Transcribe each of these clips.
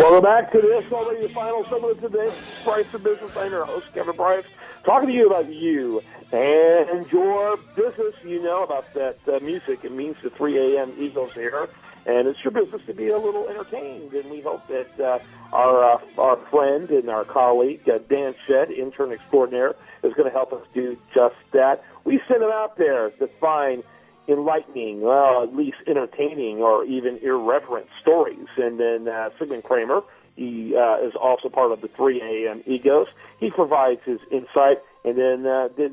Welcome back to this already the final segment of today. Bryce of Business. I'm your host, Kevin Bryce, talking to you about you and your business. You know about that music. It means the 3 a.m. Eagles here, and it's your business to be a little entertained. And we hope that our friend and our colleague, Dan Shedd, intern extraordinaire, is going to help us do just that. We send him out there to find enlightening, well, at least entertaining, or even irreverent stories. And then Sigmund Kramer, he is also part of the 3 a.m. Egos. He provides his insight. And then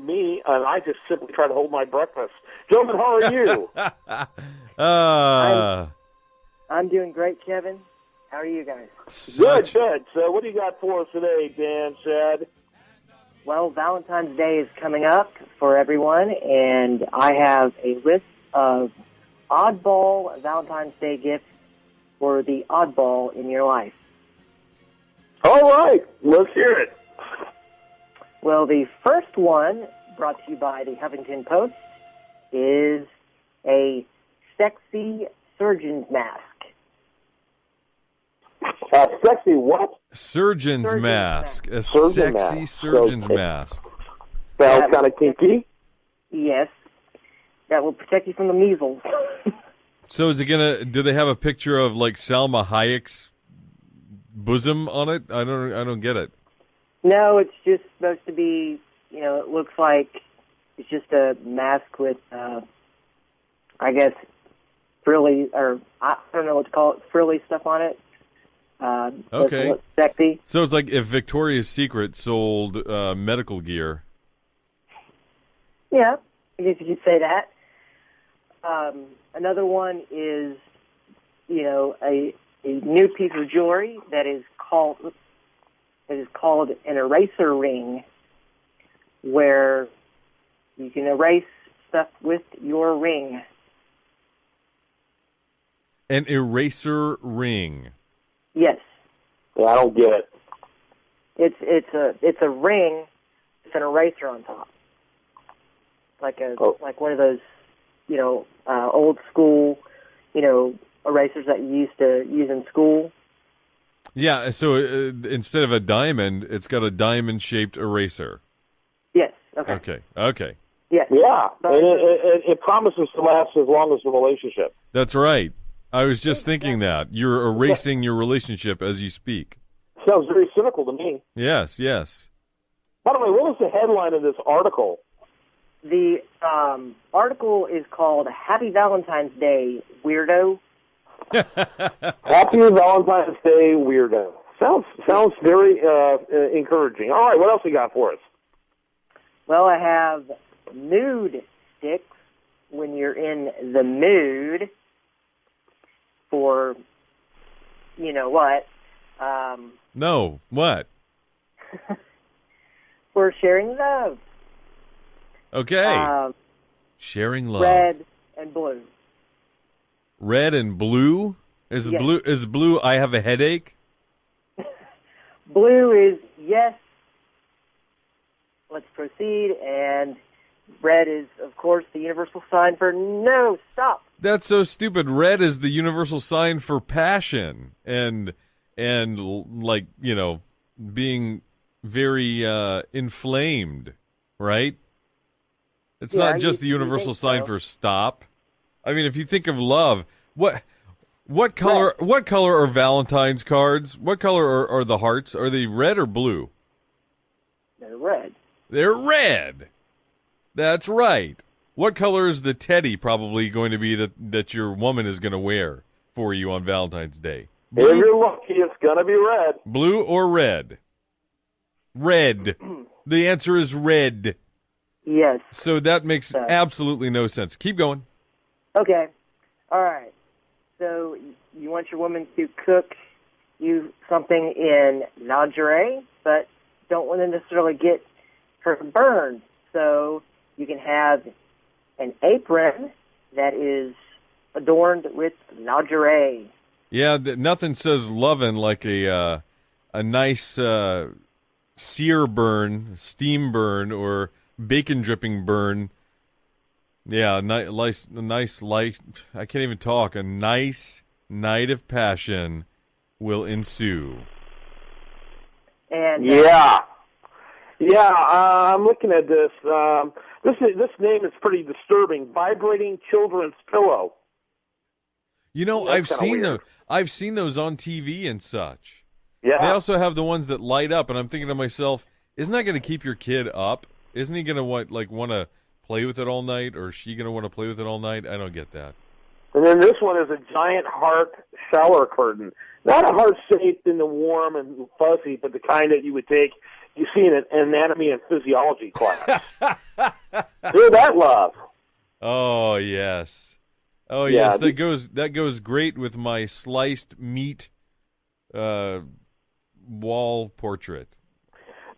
me, and I just simply try to hold my breakfast. Gentlemen, how are you? I'm doing great, Kevin. How are you guys? Good. So what do you got for us today, Dan Shedd? Well, Valentine's Day is coming up for everyone, and I have a list of oddball Valentine's Day gifts for the oddball in your life. All right, let's hear it. Well, the first one, brought to you by the Huffington Post, is a sexy surgeon's mask. Sexy what? Surgeon's mask. A Surgeon sexy mask. surgeon's Okay. mask. Sounds kind of kinky. Yes. That will protect you from the measles. So is it do they have a picture of like Salma Hayek's bosom on it? I don't get it. No, it's just supposed to be, it looks like it's just a mask with, I guess, frilly, or I don't know what to call it, frilly stuff on it. Okay. Look sexy. So it's like if Victoria's Secret sold medical gear. Yeah, I guess you could say that. Another one is, a new piece of jewelry that is called an eraser ring, where you can erase stuff with your ring. An eraser ring. Yes. Yeah, I don't get it. It's a ring with an eraser on top, like one of those, old school, erasers that you used to use in school. Yeah, so instead of a diamond, it's got a diamond-shaped eraser. Yes. Okay. Okay. Yes. Yeah, and it promises to last as long as the relationship. That's right. I was just thinking that. You're erasing your relationship as you speak. Sounds very cynical to me. Yes. By the way, what was the headline of this article? The article is called Happy Valentine's Day, Weirdo. Happy Valentine's Day, weirdo. Sounds very encouraging. All right, what else you got for us? Well, I have mood sticks when you're in the mood for, what? No, what? For sharing love. Okay. Sharing love. Red and blue. Red and blue? Is Yes. blue I have a headache? Blue is yes, let's proceed, and red is, of course, the universal sign for no, stop. That's so stupid. Red is the universal sign for passion and like, being very inflamed, right? It's Yeah, not just the you universal think sign so. for stop. I mean, if you think of love, what color are Valentine's cards? What color are the hearts? Are they red or blue? They're red. They're red. That's right. What color is the teddy probably going to be that your woman is going to wear for you on Valentine's Day? If you're lucky, it's going to be red. Blue or red? Red. The answer is red. Yes. So that makes absolutely no sense. Keep going. Okay. All right. So you want your woman to cook you something in lingerie, but don't want to necessarily get her burned. So you can have an apron that is adorned with lingerie. Yeah, nothing says lovin' like a nice sear burn, steam burn, or bacon dripping burn. Yeah, a nice light. I can't even talk. A nice night of passion will ensue. And I'm looking at this. This name is pretty disturbing. Vibrating children's pillow. You know, That's I've seen those on TV and such. Yeah. They also have the ones that light up, and I'm thinking to myself, isn't that going to keep your kid up? Isn't he going to want to play with it all night, or is she going to want to play with it all night? I don't get that. And then this one is a giant heart shower curtain. Not a heart shaped in the warm and fuzzy, but the kind that you would take, you see in an anatomy and physiology class. Feel that love. Oh, yes. Oh, Yeah, yes. That goes great with my sliced meat wall portrait.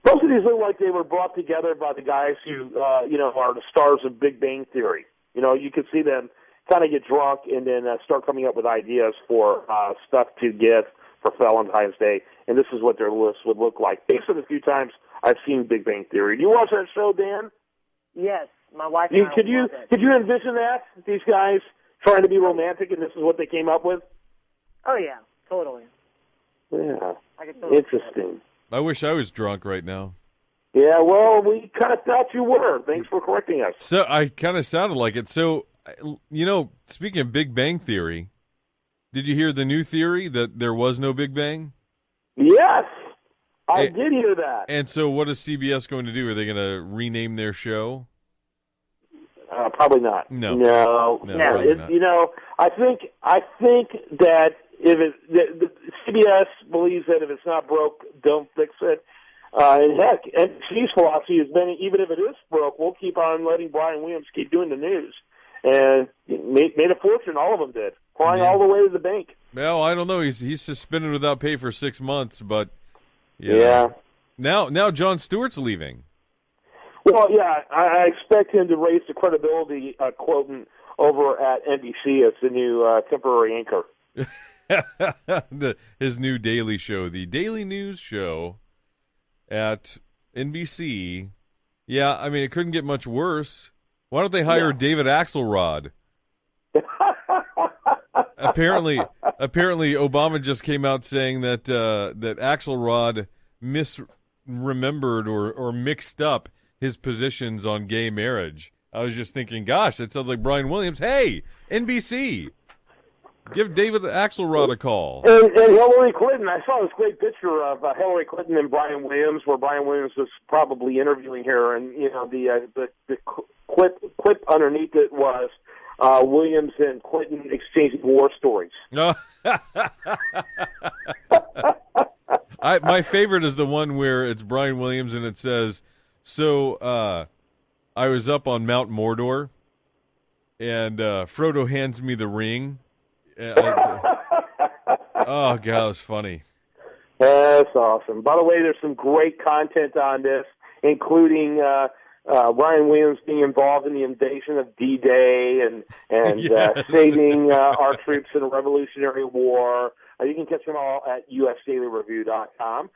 Both of these look like they were brought together by the guys who, are the stars of Big Bang Theory. You know, you could see them kind of get drunk and then start coming up with ideas for stuff to give for Valentine's Day, and this is what their list would look like. Based on the few times I've seen Big Bang Theory. Do you watch that show, Dan? yes, my wife and I Could love it. you envision that? These guys trying to be romantic, and this is what they came up with? Oh, yeah, totally. Yeah. I can totally Interesting. I wish I was drunk right now. Yeah, well, we kind of thought you were. Thanks for correcting us. So I kind of sounded like it. So, speaking of Big Bang Theory, did you hear the new theory that there was no Big Bang? Yes, I did hear that. And so what is CBS going to do? Are they going to rename their show? Probably not. No. Probably not. I think that the CBS believes that if it's not broke, don't fix it. And heck, NBC's philosophy has been, even if it is broke, we'll keep on letting Brian Williams keep doing the news. And made a fortune, all of them did, flying all the way to the bank. Well, I don't know. He's suspended without pay for 6 months, but yeah. Now Jon Stewart's leaving. Well, yeah, I expect him to raise the credibility quotient over at NBC as the new temporary anchor. His new daily show, the Daily News Show at NBC. Yeah, I mean, it couldn't get much worse. Why don't they hire David Axelrod? Apparently, Obama just came out saying that that Axelrod misremembered or mixed up his positions on gay marriage. I was just thinking, gosh, that sounds like Brian Williams. Hey, NBC, give David Axelrod a call. And Hillary Clinton. I saw this great picture of Hillary Clinton and Brian Williams, where Brian Williams was probably interviewing her, and the clip underneath it was Williams and Clinton exchanging war stories. My favorite is the one where it's Brian Williams and it says, "So I was up on Mount Mordor, and Frodo hands me the ring." Oh, God, that was funny. That's awesome. By the way, there's some great content on this, including Brian Williams being involved in the invasion of D-Day and saving our troops in a Revolutionary War. You can catch them all at usdailyreview.com.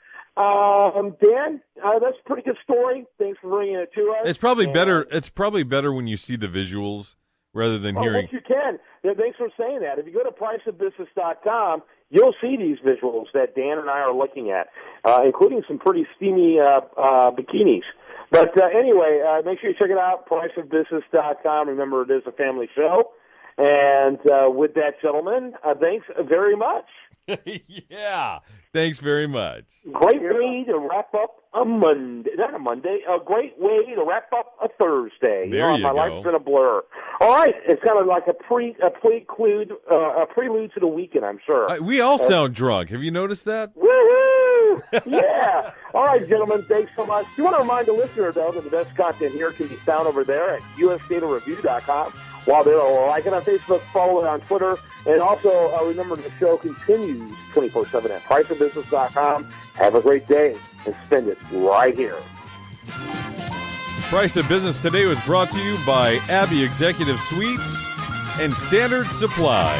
Dan, that's a pretty good story. Thanks for bringing it to us. It's probably better. It's probably better when you see the visuals rather than hearing. Yes, you can. Yeah, thanks for saying that. If you go to priceofbusiness.com, you'll see these visuals that Dan and I are looking at, including some pretty steamy bikinis. But anyway, make sure you check it out, priceofbusiness.com. Remember, it is a family show. And with that, gentlemen, thanks very much. Yeah, thanks very much. Great way to wrap up a Monday. Not a Monday. A great way to wrap up a Thursday. There you my go. life's been a blur. All right, it's kind of like a prelude to the weekend, I'm sure. We all sound drunk. Have you noticed that? Woo-hoo! Yeah. All right, gentlemen, thanks so much. You want to remind the listener, though, that the best content here can be found over there at usdailyreview.com. While they're like it on Facebook, follow it on Twitter, and also remember the show continues 24/7 at priceofbusiness.com. Have a great day and spend it right here. Price of Business today was brought to you by Abbey Executive Suites and Standard Supply.